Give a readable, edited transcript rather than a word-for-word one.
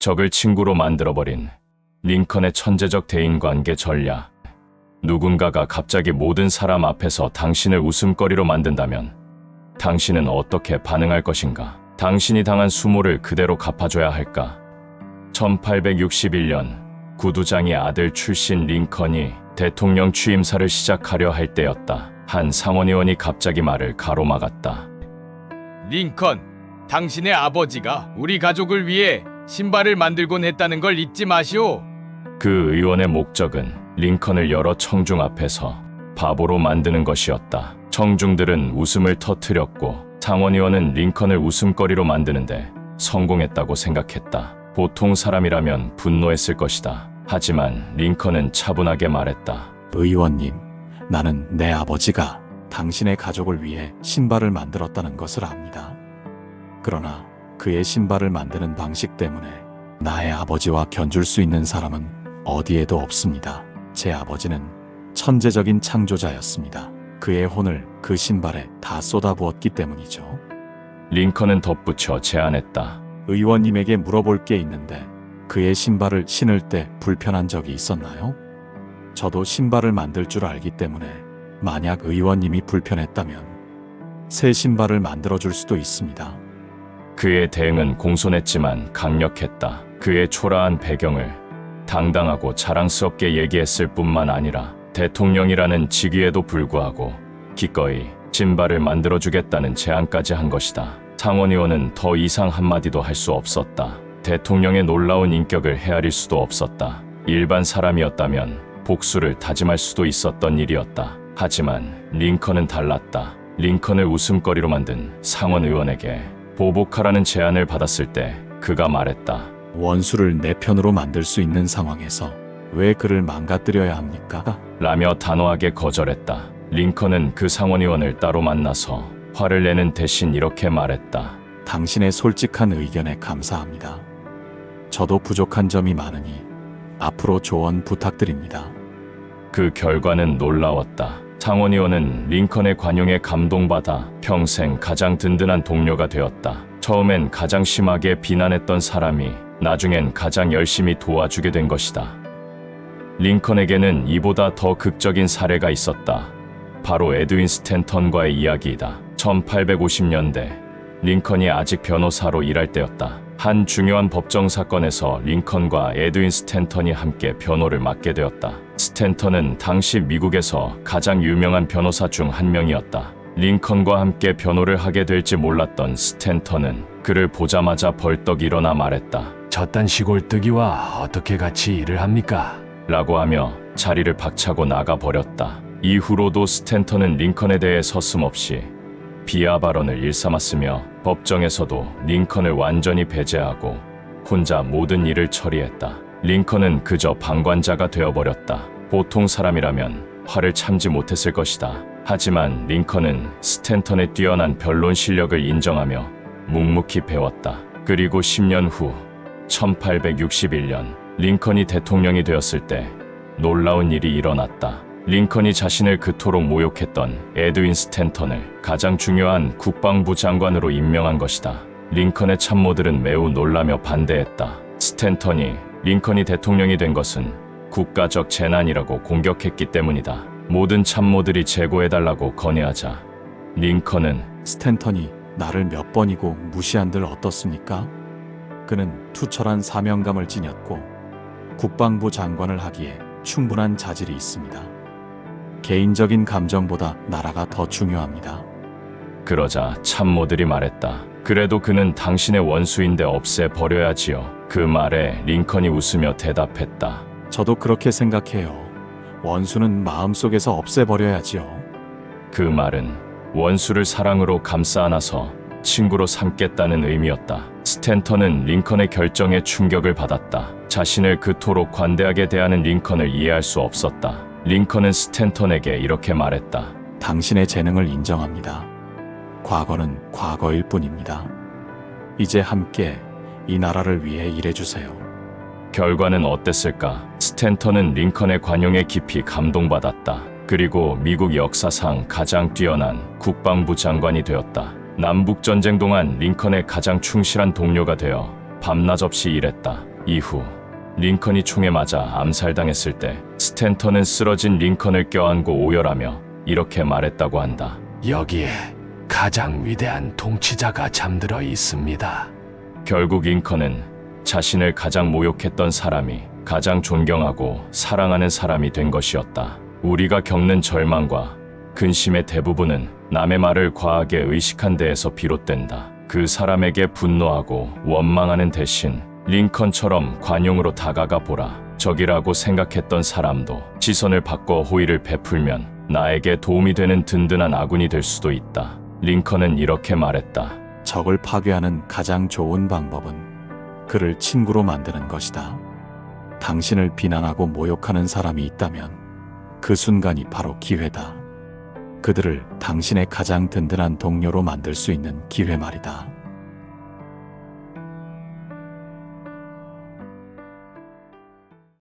적을 친구로 만들어버린 링컨의 천재적 대인관계 전략. 누군가가 갑자기 모든 사람 앞에서 당신을 웃음거리로 만든다면 당신은 어떻게 반응할 것인가? 당신이 당한 수모를 그대로 갚아줘야 할까? 1861년 구두장의 아들 출신 링컨이 대통령 취임사를 시작하려 할 때였다. 한 상원의원이 갑자기 말을 가로막았다. 링컨, 당신의 아버지가 우리 가족을 위해 신발을 만들곤 했다는 걸 잊지 마시오. 그 의원의 목적은 링컨을 여러 청중 앞에서 바보로 만드는 것이었다. 청중들은 웃음을 터뜨렸고 상원의원은 링컨을 웃음거리로 만드는데 성공했다고 생각했다. 보통 사람이라면 분노했을 것이다. 하지만 링컨은 차분하게 말했다. 의원님, 나는 내 아버지가 당신의 가족을 위해 신발을 만들었다는 것을 압니다. 그러나 그의 신발을 만드는 방식 때문에 나의 아버지와 견줄 수 있는 사람은 어디에도 없습니다. 제 아버지는 천재적인 창조자였습니다. 그의 혼을 그 신발에 다 쏟아부었기 때문이죠. 링컨은 덧붙여 제안했다. 의원님에게 물어볼 게 있는데 그의 신발을 신을 때 불편한 적이 있었나요? 저도 신발을 만들 줄 알기 때문에 만약 의원님이 불편했다면 새 신발을 만들어줄 수도 있습니다. 그의 대응은 공손했지만 강력했다. 그의 초라한 배경을 당당하고 자랑스럽게 얘기했을 뿐만 아니라 대통령이라는 직위에도 불구하고 기꺼이 신발을 만들어주겠다는 제안까지 한 것이다. 상원의원은 더 이상 한마디도 할 수 없었다. 대통령의 놀라운 인격을 헤아릴 수도 없었다. 일반 사람이었다면 복수를 다짐할 수도 있었던 일이었다. 하지만 링컨은 달랐다. 링컨을 웃음거리로 만든 상원의원에게 보복하라는 제안을 받았을 때 그가 말했다. 원수를 내 편으로 만들 수 있는 상황에서 왜 그를 망가뜨려야 합니까? 라며 단호하게 거절했다. 링컨은 그 상원의원을 따로 만나서 화를 내는 대신 이렇게 말했다. 당신의 솔직한 의견에 감사합니다. 저도 부족한 점이 많으니 앞으로 조언 부탁드립니다. 그 결과는 놀라웠다. 상원의원은 링컨의 관용에 감동받아 평생 가장 든든한 동료가 되었다. 처음엔 가장 심하게 비난했던 사람이 나중엔 가장 열심히 도와주게 된 것이다. 링컨에게는 이보다 더 극적인 사례가 있었다. 바로 에드윈 스탠턴과의 이야기이다. 1850년대 링컨이 아직 변호사로 일할 때였다. 한 중요한 법정 사건에서 링컨과 에드윈 스탠턴이 함께 변호를 맡게 되었다. 스탠턴은 당시 미국에서 가장 유명한 변호사 중 한 명이었다. 링컨과 함께 변호를 하게 될지 몰랐던 스탠턴은 그를 보자마자 벌떡 일어나 말했다. 저딴 시골뜨기와 어떻게 같이 일을 합니까? 라고 하며 자리를 박차고 나가버렸다. 이후로도 스탠턴은 링컨에 대해 서슴없이 비하 발언을 일삼았으며 법정에서도 링컨을 완전히 배제하고 혼자 모든 일을 처리했다. 링컨은 그저 방관자가 되어버렸다. 보통 사람이라면 화를 참지 못했을 것이다. 하지만 링컨은 스탠턴의 뛰어난 변론 실력을 인정하며 묵묵히 배웠다. 그리고 10년 후 1861년 링컨이 대통령이 되었을 때 놀라운 일이 일어났다. 링컨이 자신을 그토록 모욕했던 에드윈 스탠턴을 가장 중요한 국방부 장관으로 임명한 것이다. 링컨의 참모들은 매우 놀라며 반대했다. 스탠턴이 링컨이 대통령이 된 것은 국가적 재난이라고 공격했기 때문이다. 모든 참모들이 재고해달라고 건의하자 링컨은 스탠턴이 나를 몇 번이고 무시한들 어떻습니까? 그는 투철한 사명감을 지녔고 국방부 장관을 하기에 충분한 자질이 있습니다. 개인적인 감정보다 나라가 더 중요합니다. 그러자 참모들이 말했다. 그래도 그는 당신의 원수인데 없애버려야지요. 그 말에 링컨이 웃으며 대답했다. 저도 그렇게 생각해요. 원수는 마음속에서 없애버려야지요. 그 말은 원수를 사랑으로 감싸 안아서 친구로 삼겠다는 의미였다. 스탠턴은 링컨의 결정에 충격을 받았다. 자신을 그토록 관대하게 대하는 링컨을 이해할 수 없었다. 링컨은 스탠턴에게 이렇게 말했다. 당신의 재능을 인정합니다. 과거는 과거일 뿐입니다. 이제 함께 이 나라를 위해 일해주세요. 결과는 어땠을까? 스탠턴은 링컨의 관용에 깊이 감동받았다. 그리고 미국 역사상 가장 뛰어난 국방부 장관이 되었다. 남북전쟁 동안 링컨의 가장 충실한 동료가 되어 밤낮 없이 일했다. 이후 링컨이 총에 맞아 암살당했을 때 스탠턴은 쓰러진 링컨을 껴안고 오열하며 이렇게 말했다고 한다. 여기에 가장 위대한 통치자가 잠들어 있습니다. 결국 링컨은 자신을 가장 모욕했던 사람이 가장 존경하고 사랑하는 사람이 된 것이었다. 우리가 겪는 절망과 근심의 대부분은 남의 말을 과하게 의식한 데에서 비롯된다. 그 사람에게 분노하고 원망하는 대신 링컨처럼 관용으로 다가가 보라. 적이라고 생각했던 사람도 시선을 바꿔 호의를 베풀면 나에게 도움이 되는 든든한 아군이 될 수도 있다. 링컨은 이렇게 말했다. 적을 파괴하는 가장 좋은 방법은 그를 친구로 만드는 것이다. 당신을 비난하고 모욕하는 사람이 있다면 그 순간이 바로 기회다. 그들을 당신의 가장 든든한 동료로 만들 수 있는 기회 말이다.